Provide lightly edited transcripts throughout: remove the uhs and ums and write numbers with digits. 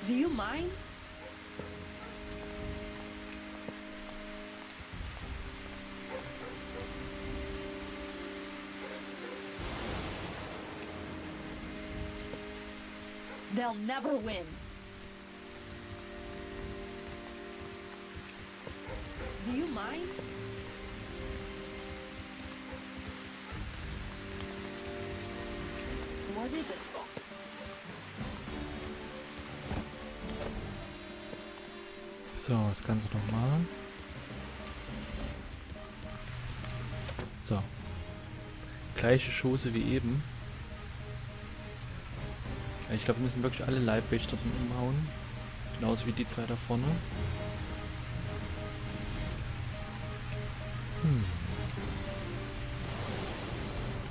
Do you mind? They'll never win. Do you mind? What is it? So, das Ganze nochmal. So. Gleiche Chose wie eben. Ja, ich glaube, wir müssen wirklich alle Leibwächter umhauen. Genauso wie die zwei da vorne.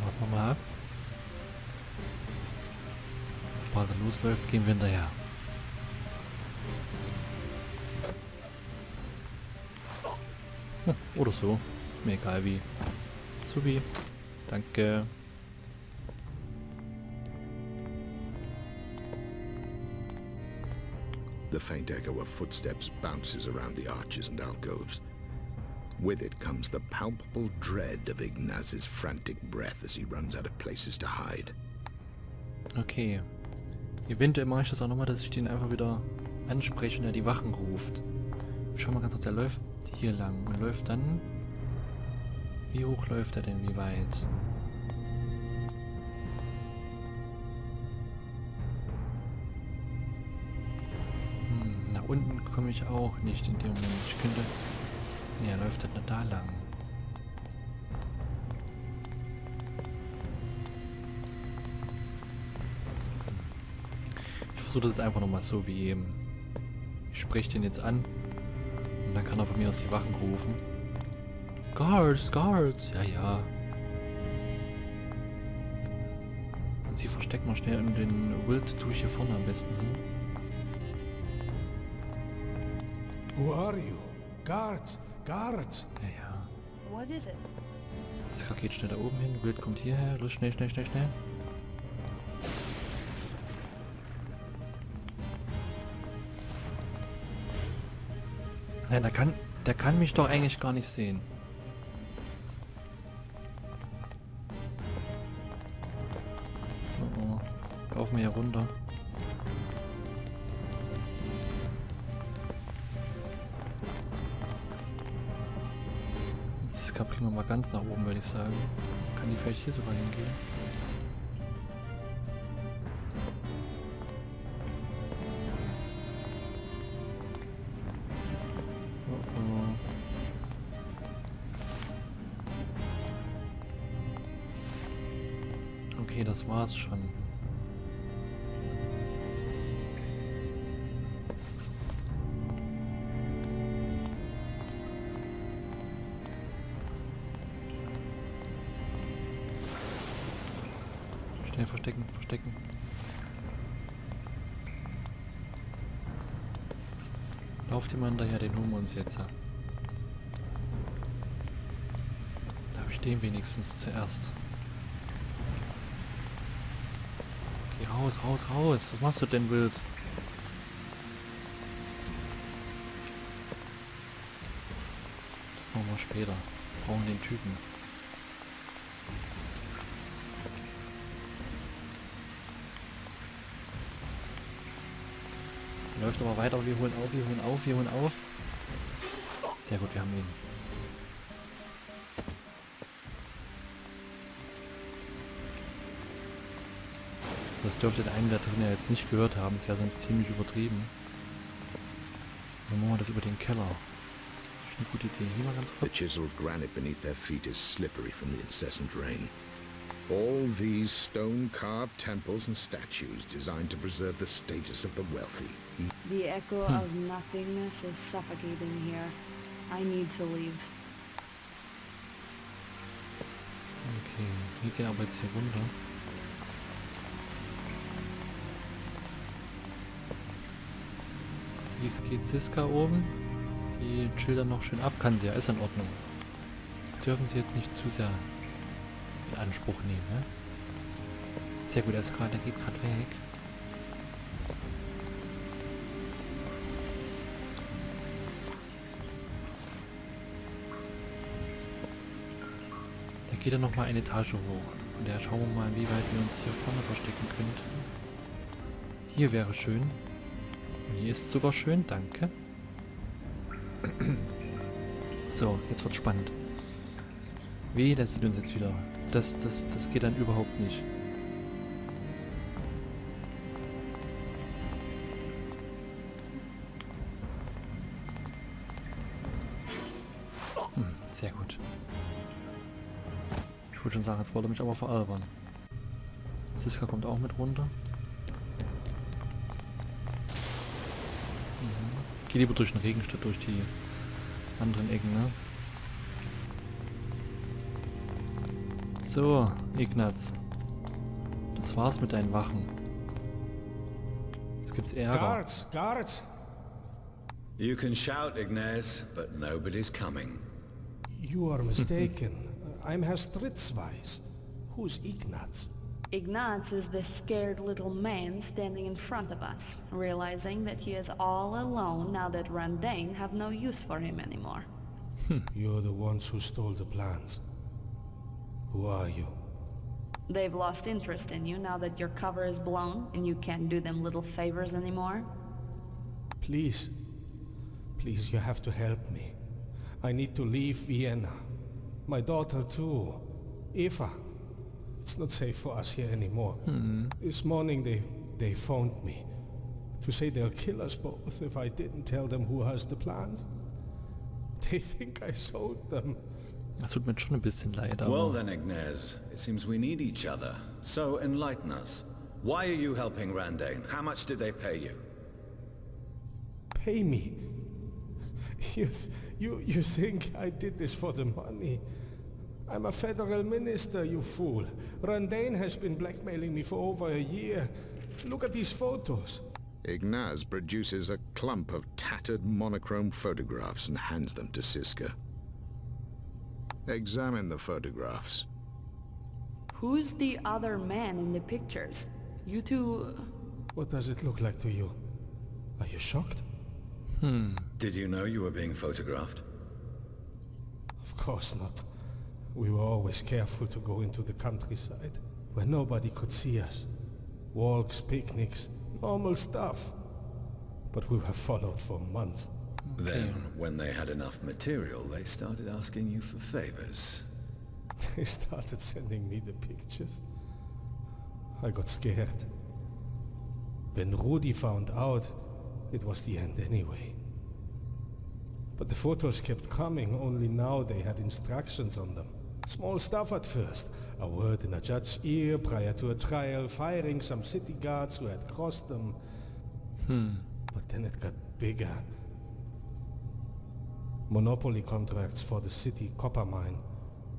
Warten wir mal ab. Sobald er losläuft, gehen wir hinterher. Oder so. Mir egal wie. Subi. Danke. The faint echo of footsteps bounces around the arches and alcoves. With it comes the palpable dread of Ignaz's frantic breath as he runs out of places to hide. Okay. Eventuell mache ich das auch nochmal, dass ich den einfach wieder anspreche und er die Wachen ruft. Schau mal ganz kurz, der läuft hier lang und läuft dann... Wie hoch läuft er denn? Wie weit? Nach unten komme ich auch nicht in dem Moment. Ich könnte... Ja, er läuft halt nur da lang. Ich versuche das einfach nochmal so wie eben. Ich spreche den jetzt an. Und dann kann er von mir aus die Wachen rufen. Guards, Guards! Ja, ja. Und sie verstecken wir schnell und den Wilt tue ich hier vorne am besten hin. Who are you? Guards! Guards! Ja, ja. What is it? Das Paket schnell da oben hin. Wilt kommt hierher. Los, schnell, schnell, schnell, schnell. Nein, der kann mich doch eigentlich gar nicht sehen. Oh, oh. Laufen wir hier runter. Das kapieren wir mal ganz nach oben, würde ich sagen. Kann die vielleicht hier sogar hingehen? Okay, das war's schon. Schnell verstecken, verstecken. Lauft jemand daher, den holen wir uns jetzt. Da habe ich den wenigstens zuerst. Geh raus, raus, raus. Was machst du denn, Wilt? Das machen wir später. Wir brauchen den Typen. Läuft aber weiter, wir holen auf, wir holen auf, wir holen auf. Sehr gut, wir haben ihn. Das dürfte der eine da drin ja jetzt nicht gehört haben, das wäre sonst ziemlich übertrieben. Dann machen wir das über den Keller. Das ist eine gute Idee. Hier mal ganz The kurz. chiseled granite beneath their feet is slippery from the incessant rain. All these stone-carved temples and statues designed to preserve the status of the wealthy. The echo of nothingness is suffocating here. I need to leave. Okay, wir gehen aber jetzt hier runter. Jetzt geht Siska oben. Die schildern noch schön ab. Kann sie ja, ist in Ordnung. Dürfen sie jetzt nicht zu sehr in Anspruch nehmen, ne? Sehr gut, er geht gerade weg. gehe dann nochmal eine Etage hoch. Und daher schauen wir mal, wie weit wir uns hier vorne verstecken könnten. Hier wäre schön. Und hier ist sogar schön, danke. So, jetzt wird's spannend. Weh, der sieht uns jetzt wieder. Das geht dann überhaupt nicht. Sehr gut. Ich wollte schon sagen, jetzt wollte er mich aber veralbern. Siska kommt auch mit runter. Geh lieber durch den Regen statt durch die anderen Ecken, ne? So, Ignaz. Das war's mit deinen Wachen. Jetzt gibt's Ärger. Guards, guards! You can shout, Ignaz, but nobody's coming. You are mistaken. I'm Herr Stritzweis. Who's Ignaz? Ignaz is this scared little man standing in front of us, realizing that he is all alone now that Randane have no use for him anymore. You're the ones who stole the plans. Who are you? They've lost interest in you now that your cover is blown and you can't do them little favors anymore. Please. Please, you have to help me. I need to leave Vienna. My daughter too. Eva. It's not safe for us here anymore. This morning they phoned me to say they'll kill us both if I didn't tell them who has the plans. They think I sold them. Das tut mir schon ein bisschen leid, aber... Well then, Ignaz, it seems we need each other. So enlighten us. Why are you helping Randane? How much did they pay you? Pay me? You think I did this for the money? I'm a federal minister, you fool. Randane has been blackmailing me for over a year. Look at these photos. Ignaz produces a clump of tattered monochrome photographs and hands them to Siska. Examine the photographs. Who's the other man in the pictures? You two... What does it look like to you? Are you shocked? Did you know you were being photographed? Of course not. We were always careful to go into the countryside, where nobody could see us. Walks, picnics, normal stuff. But we were followed for months. Then, when they had enough material, they started asking you for favors. They started sending me the pictures. I got scared. When Rudi found out, it was the end anyway. But the photos kept coming, only now they had instructions on them. Small stuff at first. A word in a judge's ear prior to a trial, firing some city guards who had crossed them. But then it got bigger. Monopoly contracts for the city copper mine.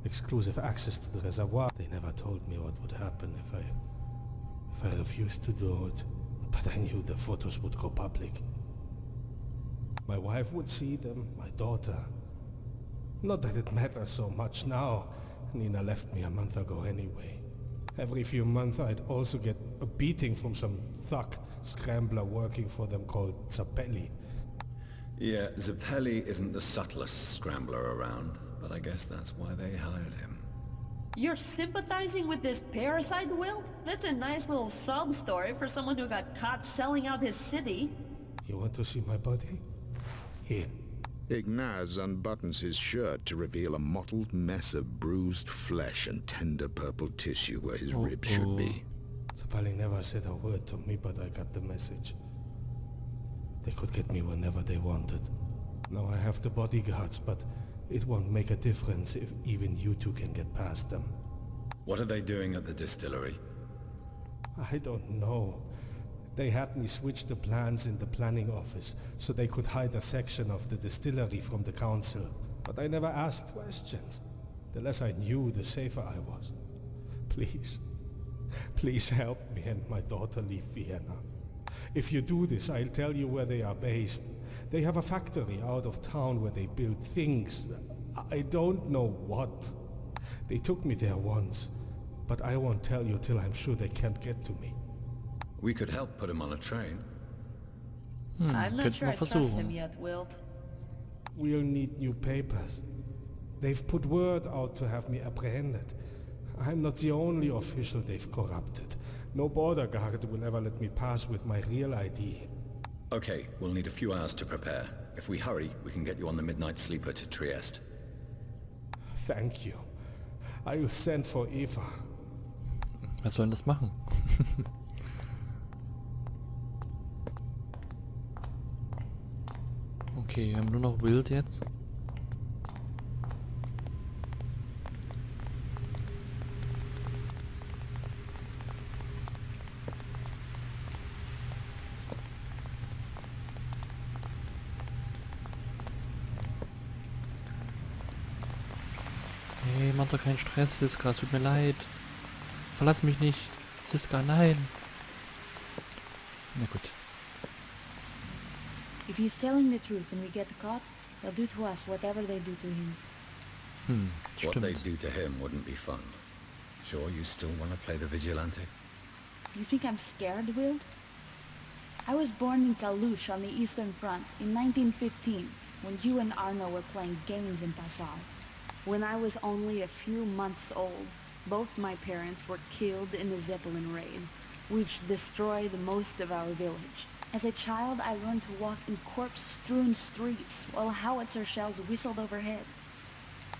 Exclusive access to the reservoir. They never told me what would happen if I refused to do it. But I knew the photos would go public. My wife would see them, my daughter. Not that it matters so much now. Nina left me a month ago anyway. Every few months I'd also get a beating from some thug scrambler working for them called Zappelli. Yeah, Zappelli isn't the subtlest scrambler around, but I guess that's why they hired him. You're sympathizing with this parasite, Wilt? That's a nice little sob story for someone who got caught selling out his city. You want to see my body? Here. Ignaz unbuttons his shirt to reveal a mottled mess of bruised flesh and tender purple tissue where his ribs should be. Zappelli never said a word to me, but I got the message. They could get me whenever they wanted. Now I have the bodyguards, but it won't make a difference if even you two can get past them. What are they doing at the distillery? I don't know. They had me switch the plans in the planning office, so they could hide a section of the distillery from the council. But I never asked questions. The less I knew, the safer I was. Please. Please help me and my daughter leave Vienna. If you do this, I'll tell you where they are based. They have a factory out of town where they build things. I don't know what. They took me there once, but I won't tell you till I'm sure they can't get to me. We could help put him on a train. I'm not könnten sure wir I trust him versuchen. yet, Wilt. We'll need new papers. They've put word out to have me apprehended. I'm not the only official they've corrupted. No border guard will ever let me pass with my real ID. Okay, we'll need a few hours to prepare. If we hurry, we can get you on the midnight sleeper to Trieste. Thank you. I will send for Eva. Was soll denn das machen? Okay, wir haben nur noch Wilt jetzt. Hey, mach doch keinen Stress, Siska, es tut mir leid. Verlass mich nicht. Siska, nein. Na gut. If he's telling the truth and we get caught, they'll do to us whatever they do to him. What they Stimmt. do to him wouldn't be fun. Sure, you still want to play the vigilante? You think I'm scared, Wilt? I was born in Kalush on the Eastern Front in 1915, when you and Arno were playing games in Passau. When I was only a few months old, both my parents were killed in a Zeppelin raid, which destroyed most of our village. As a child, I learned to walk in corpse-strewn streets while howitzer shells whistled overhead.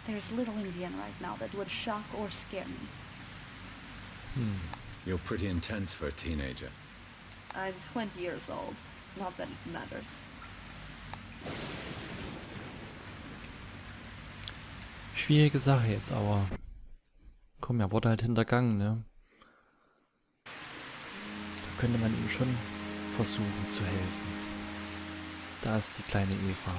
There's little Indian right now that would shock or scare me. You're pretty intense for a teenager. I'm 20 years old. Not that it matters. Schwierige Sache jetzt, aber... Komm, er wurde halt hintergangen, ne? Da könnte man ihm schon versuchen zu helfen. Da ist die kleine Eva.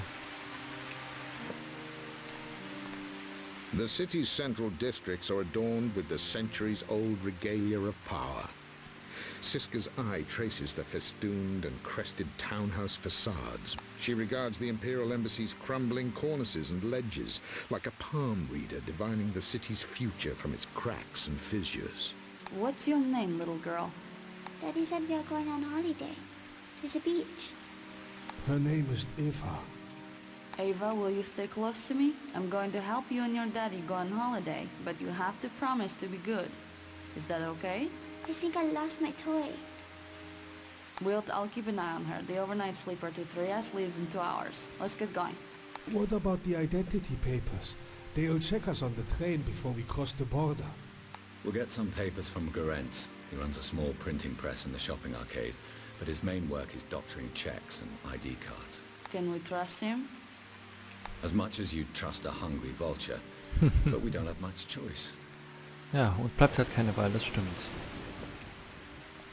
The city's central districts are adorned with the centuries-old regalia of power. Siska's eye traces the festooned and crested townhouse facades. She regards the Imperial Embassy's crumbling cornices and ledges like a palm reader divining the city's future from its cracks and fissures. What's your name, little girl? Daddy said we are going on holiday. There's a beach. Her name is Eva. Ava, will you stay close to me? I'm going to help you and your daddy go on holiday, but you have to promise to be good. Is that okay? I think I lost my toy. Wilt, I'll keep an eye on her. The overnight sleeper to Trieste leaves in 2 hours. Let's get going. What about the identity papers? They'll check us on the train before we cross the border. We'll get some papers from Gerentz. He runs a small printing press in the shopping arcade, but his main work is doctoring checks and ID cards. Can we trust him? As much as you'd trust a hungry vulture, but we don't have much choice. Ja, und bleibt halt keine Wahl, das stimmt.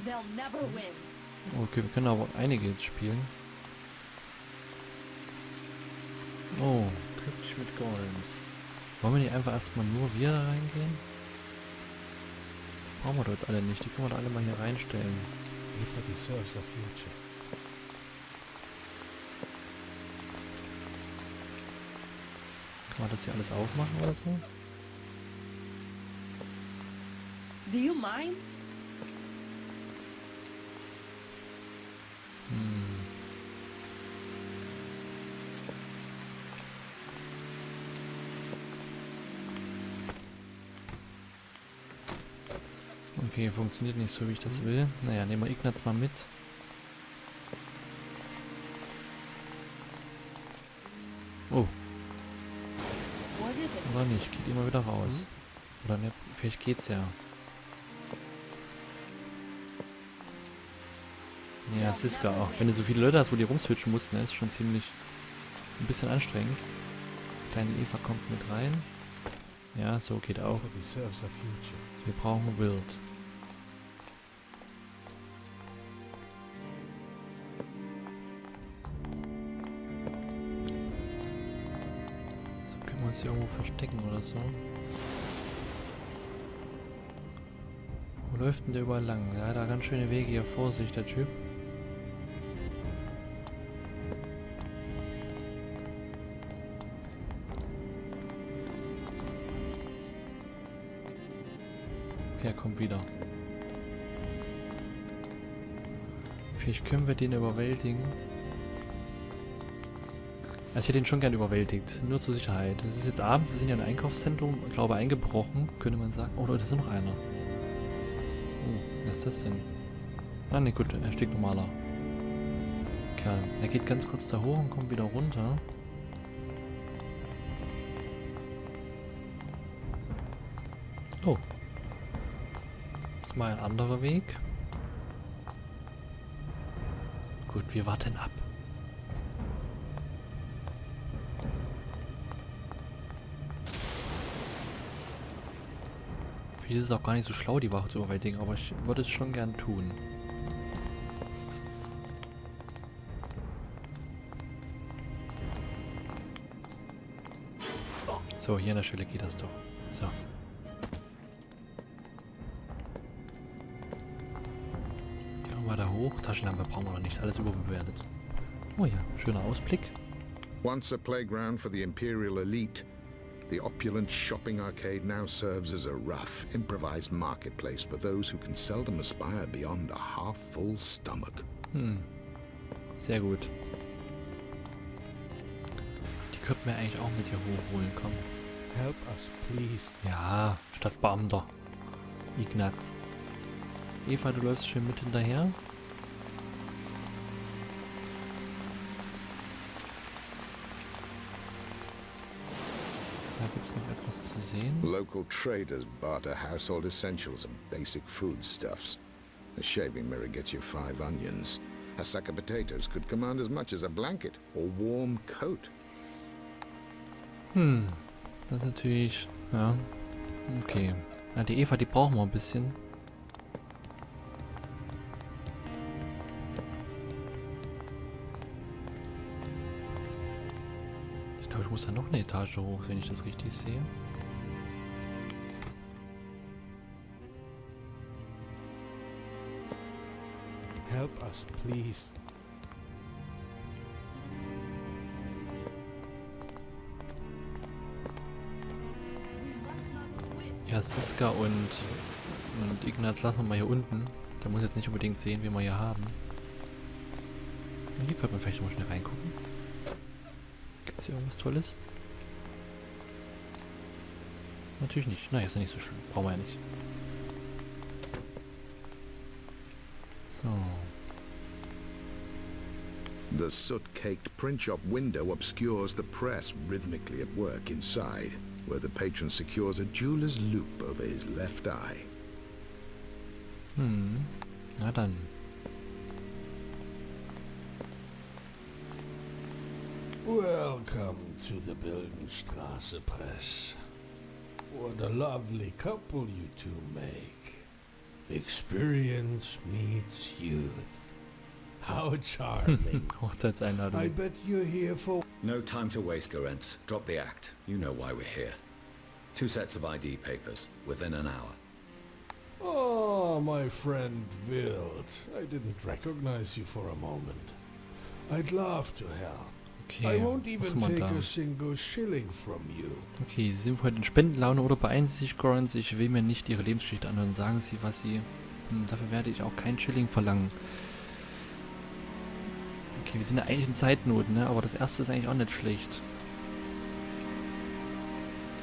They'll never win. Okay, wir können aber einige jetzt spielen. Oh, glücklich mit Goldens. Wollen wir nicht einfach erstmal nur wir da reingehen? Brauchen wir doch jetzt alle nicht, die können wir doch alle mal hier reinstellen. Eva deserves a future. Kann man das hier alles aufmachen oder so? Do you mind? Okay, funktioniert nicht so, wie ich das will. Naja, nehmen wir Ignaz mal mit. Oh, What is it? oder nicht? Geht immer wieder raus. Oder ne, vielleicht geht's ja. Ja, Siska auch. Wenn du so viele Leute hast, wo die rumswitchen mussten, ist schon ziemlich ein bisschen anstrengend. Kleine Eva kommt mit rein. Ja, so geht auch. Eva deserves a future. Wir brauchen Wilt. So, können wir uns hier irgendwo verstecken oder so? Wo läuft denn der überall lang? Ja, da ganz schöne Wege hier vor sich, der Typ. Okay, er kommt wieder. Vielleicht können wir den überwältigen. Also ich hätte ihn schon gern überwältigt, nur zur Sicherheit. Es ist jetzt abends, sie sind ja im Einkaufszentrum, ich glaube eingebrochen, könnte man sagen. Oh, da ist noch einer. Oh, wer ist das denn? Ah ne, gut, er steht normaler Kerl. Er geht ganz kurz da hoch und kommt wieder runter. Oh. Das ist mal ein anderer Weg. Gut, wir warten ab. Vielleicht ist es auch gar nicht so schlau, die Wache zu überwältigen, aber ich würde es schon gern tun. So, hier an der Stelle geht das doch. So. Jetzt gehen wir mal da hoch. Taschenlampe brauchen wir noch nicht, alles überbewertet. Oh ja, schöner Ausblick. Once a playground for the imperial elite, the opulent shopping arcade now serves as a rough, improvised marketplace for those who can seldom aspire beyond a half-full stomach. Sehr gut. Die könnten wir eigentlich auch mit hier hochholen, komm. Help us, please. Ja, statt Beamter. Ignaz. Eva, du läufst schön mit hinterher. Da gibt es noch etwas zu sehen. Local traders barter household essentials and basic foodstuffs. A shaving mirror gets you 5 onions. A sack of potatoes could command as much as a blanket or warm coat. Das ist natürlich... Ja. Okay. Ja, die Eva, die brauchen wir ein bisschen. Ich glaube, ich muss da noch eine Etage hoch, wenn ich das richtig sehe. Help us, please. Ja, Siska und Ignaz lassen wir mal hier unten. Der muss jetzt nicht unbedingt sehen, wie wir hier haben. Und hier könnte man vielleicht mal schnell reingucken. Gibt es hier irgendwas Tolles? Natürlich nicht. Naja, ist ja nicht so schlimm. Brauchen wir ja nicht. So. The soot-caked print shop window obscures the press rhythmically at work inside, where the patron secures a jeweler's loop over his left eye. Na dann. Welcome to the Bildenstraße Press. What a lovely couple you two make. Experience meets youth. How charming. I Hochzeitseinladung. bet you're here for... No time to waste, Gorenz. Drop the act. You know why we're here. 2 sets of ID papers, within an hour. Oh, my friend Wilt. I didn't recognize you for a moment. I'd love to help. Okay, I won't was even haben wir take da? a single shilling from you. Okay, Sie sind heute in Spendenlaune oder beeilen Sie sich, Gorans. Ich will mir nicht Ihre Lebensgeschichte anhören. Sagen Sie, was Sie... dafür werde ich auch keinen Schilling verlangen. Okay, wir sind ja eigentlich in Zeitnot, ne? Aber das erste ist eigentlich auch nicht schlecht.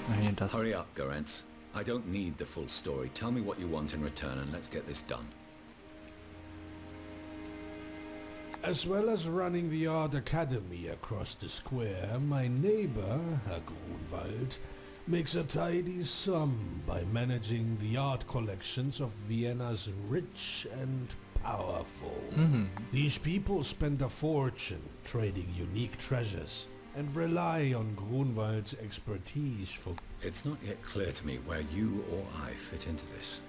Nein, das... Hurry up, Gorenz. I don't need the full story. Tell me what you want in return and let's get this done. As well as running the art academy across the square, my neighbor, Herr Grunwald, makes a tidy sum by managing the art collections of Vienna's rich and powerful. These people spend a fortune trading unique treasures and rely on Grunwald's expertise for... It's not yet clear to me where you or I fit into this.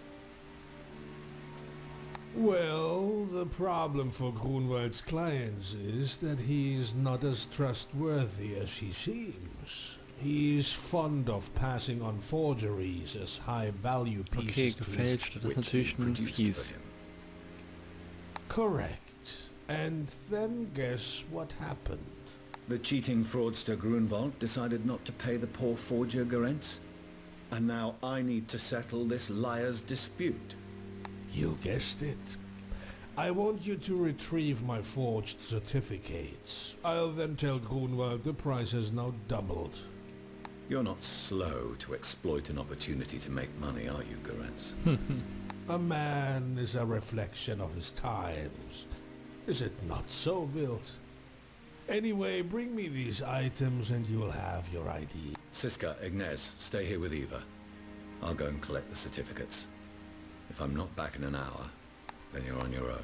Well, the problem for Grunwald's clients is that he is not as trustworthy as he seems. He is fond of passing on forgeries as high-value Okay, pieces to his... Gefälschte, das ist natürlich ein Produced Fies. for him. Correct. And then guess what happened? The cheating fraudster Grunwald decided not to pay the poor forger Gorenz. And now I need to settle this liar's dispute. You guessed it. I want you to retrieve my forged certificates. I'll then tell Grunwald the price has now doubled. You're not slow to exploit an opportunity to make money, are you, Gorenz? A man is a reflection of his times. Is it not so, Wilt? Anyway, bring me these items and you'll have your ID. Siska, Ignaz, stay here with Eva. I'll go and collect the certificates. If I'm not back in an hour, then you're on your own.